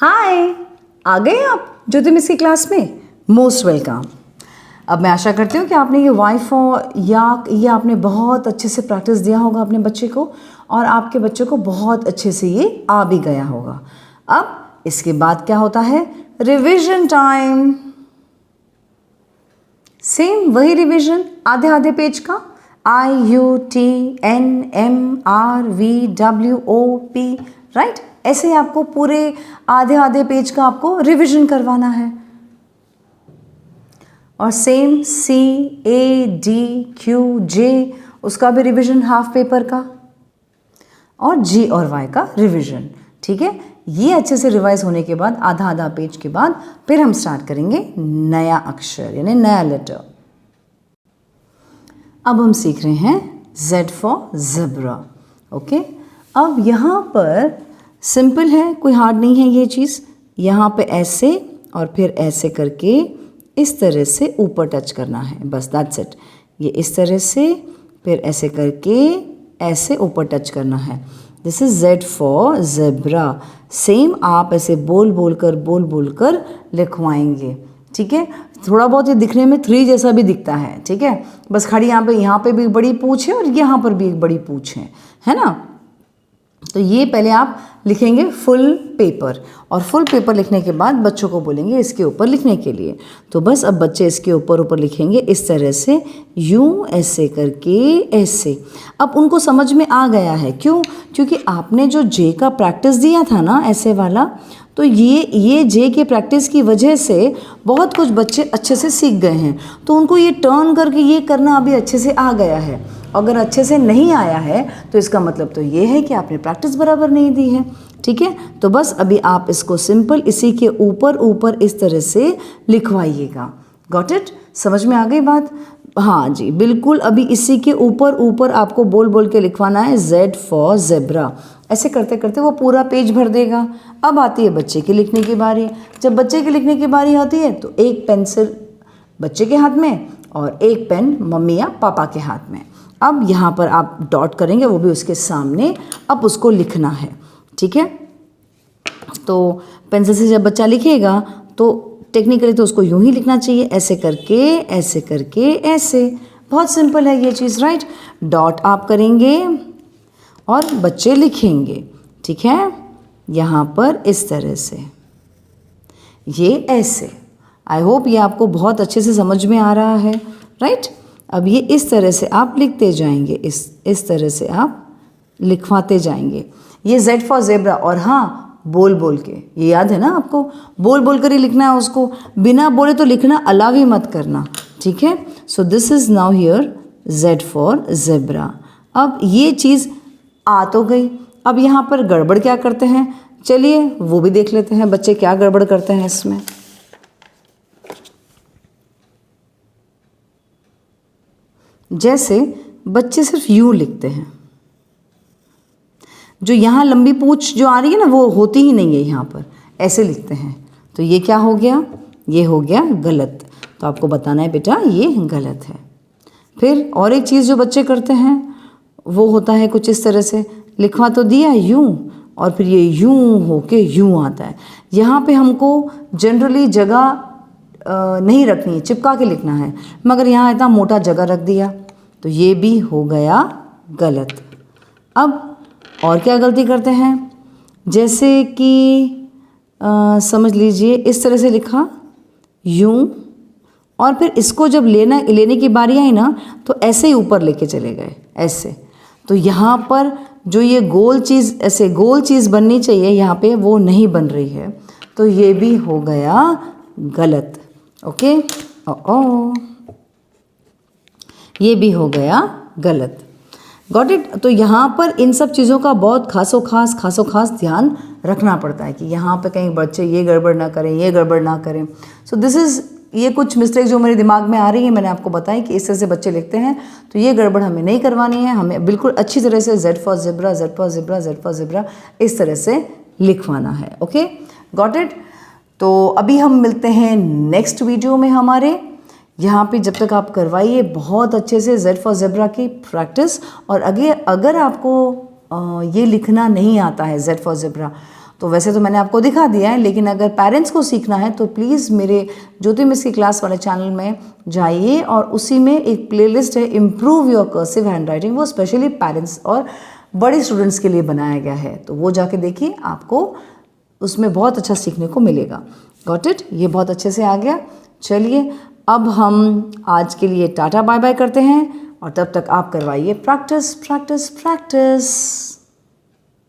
हाय, आ गए आप ज्योति मिस की क्लास में। Most welcome. अब मैं आशा करती हूँ कि आपने ये वाई फॉर या ये आपने बहुत अच्छे से प्रैक्टिस दिया होगा अपने बच्चे को और आपके बच्चे को बहुत अच्छे से ये आ भी गया होगा। अब इसके बाद क्या होता है, रिवीजन टाइम। सेम वही रिवीजन आधे आधे पेज का, IUTNMRVWOP, राइट। ऐसे ही आपको पूरे आधे आधे पेज का आपको रिवीजन करवाना है। और सेम CADQJ उसका भी रिवीजन हाफ पेपर का, और G और Y का रिवीजन। ठीक है, ये अच्छे से रिवाइज होने के बाद आधा आधा पेज के बाद फिर हम स्टार्ट करेंगे नया अक्षर यानी नया लेटर। अब हम सीख रहे हैं Z फॉर ज़ेब्रा। ओके, अब यहाँ पर सिंपल है, कोई हार्ड नहीं है ये चीज़। यहाँ पे ऐसे और फिर ऐसे करके इस तरह से ऊपर टच करना है, बस दैट्स इट। ये इस तरह से फिर ऐसे करके ऐसे ऊपर टच करना है। This is Z for zebra. Same आप ऐसे बोल बोल कर लिखवाएंगे। ठीक है, थोड़ा बहुत ये दिखने में 3 जैसा भी दिखता है। ठीक है, बस खड़ी यहाँ पे भी एक बड़ी पूँछ है और यहाँ पर भी एक बड़ी पूँछ है ना। तो ये पहले आप लिखेंगे फुल पेपर, और फुल पेपर लिखने के बाद बच्चों को बोलेंगे इसके ऊपर लिखने के लिए। तो बस अब बच्चे इसके ऊपर लिखेंगे इस तरह से, यूं ऐसे करके ऐसे। अब उनको समझ में आ गया है, क्यों? क्योंकि आपने जो जे का प्रैक्टिस दिया था ना ऐसे वाला, तो ये जे के प्रैक्टिस की वजह से बहुत कुछ बच्चे अच्छे से सीख गए हैं। तो उनको ये टर्न करके ये करना अभी अच्छे से आ गया है। अगर अच्छे से नहीं आया है तो इसका मतलब तो ये है कि आपने प्रैक्टिस बराबर नहीं दी है। ठीक है, तो बस अभी आप इसको सिंपल इसी के ऊपर इस तरह से लिखवाइएगा। Got it? समझ में आ गई बात? हाँ जी, बिल्कुल। अभी इसी के ऊपर आपको बोल बोल के लिखवाना है Z फॉर ज़ेब्रा। ऐसे करते करते वो पूरा पेज भर देगा। अब आती है बच्चे के लिखने की बारी। जब बच्चे के लिखने की बारी आती है तो एक पेंसिल बच्चे के हाथ में और एक पेन मम्मी या पापा के हाथ में। अब यहाँ पर आप डॉट करेंगे, वो भी उसके सामने। अब उसको लिखना है। ठीक है, तो पेंसिल से जब बच्चा लिखेगा तो टेक्निकली तो उसको यूं ही लिखना चाहिए, ऐसे करके ऐसे। बहुत सिंपल है ये चीज़, राइट। डॉट आप करेंगे और बच्चे लिखेंगे। ठीक है, यहाँ पर इस तरह से, ये ऐसे। आई होप ये आपको बहुत अच्छे से समझ में आ रहा है, राइट। अब ये इस तरह से आप लिखते जाएंगे, इस तरह से आप लिखवाते जाएंगे। ये Z फॉर ज़ेब्रा। और हाँ, बोल बोल के, ये याद है ना आपको, बोल बोल कर ही लिखना है उसको, बिना बोले तो लिखना अलाउ ही मत करना। ठीक है, so this is now here Z for zebra. अब ये चीज़ आ तो गई। अब यहाँ पर गड़बड़ क्या करते हैं, चलिए वो भी देख लेते हैं बच्चे क्या गड़बड़ करते हैं इसमें। जैसे बच्चे सिर्फ यूं लिखते हैं, जो यहाँ लंबी पूंछ जो आ रही है ना वो होती ही नहीं है, यहाँ पर ऐसे लिखते हैं। तो ये क्या हो गया, ये हो गया गलत। तो आपको बताना है बेटा ये गलत है। फिर और एक चीज़ जो बच्चे करते हैं वो होता है कुछ इस तरह से, लिखवा तो दिया यूं और फिर ये यूं होके यूं आता है। यहाँ पे हमको जनरली जगह नहीं रखनी है, चिपका के लिखना है, मगर यहाँ इतना मोटा जगह रख दिया, तो ये भी हो गया गलत। अब और क्या गलती करते हैं, जैसे कि समझ लीजिए इस तरह से लिखा यूं, और फिर इसको जब लेने की बारी आई ना तो ऐसे ही ऊपर लेके चले गए ऐसे। तो यहाँ पर जो ये गोल चीज़, ऐसे गोल चीज़ बननी चाहिए यहाँ पे, वो नहीं बन रही है, तो ये भी हो गया गलत। ओके, ये भी हो गया गलत। Got it? तो यहाँ पर इन सब चीज़ों का बहुत खासो खास ध्यान रखना पड़ता है कि यहाँ पे कहीं बच्चे ये गड़बड़ ना करें, ये गड़बड़ ना करें। सो दिस इज़, ये कुछ मिस्टेक जो मेरे दिमाग में आ रही है, मैंने आपको बताई कि इस तरह से बच्चे लिखते हैं, तो ये गड़बड़ हमें नहीं करवानी है। हमें बिल्कुल अच्छी तरह से Z for zebra, Z for zebra, Z for zebra इस तरह से लिखवाना है। Okay, got it? तो अभी हम मिलते हैं नेक्स्ट वीडियो में हमारे। यहाँ पे जब तक आप करवाइए बहुत अच्छे से Z फॉर ज़ेब्रा की प्रैक्टिस। और अगर आपको ये लिखना नहीं आता है Z फॉर ज़ेब्रा, तो वैसे तो मैंने आपको दिखा दिया है, लेकिन अगर पेरेंट्स को सीखना है तो प्लीज़ मेरे ज्योति मिस की क्लास वाले चैनल में जाइए और उसी में एक प्लेलिस्ट है इम्प्रूव योर कर्सिव हैंडराइटिंग, वो स्पेशली पेरेंट्स और बड़े स्टूडेंट्स के लिए बनाया गया है, तो वो जाके देखिए, आपको उसमें बहुत अच्छा सीखने को मिलेगा। Got it? ये बहुत अच्छे से आ गया। चलिए अब हम आज के लिए टाटा बाय बाय करते हैं और तब तक आप करवाइए प्रैक्टिस प्रैक्टिस प्रैक्टिस।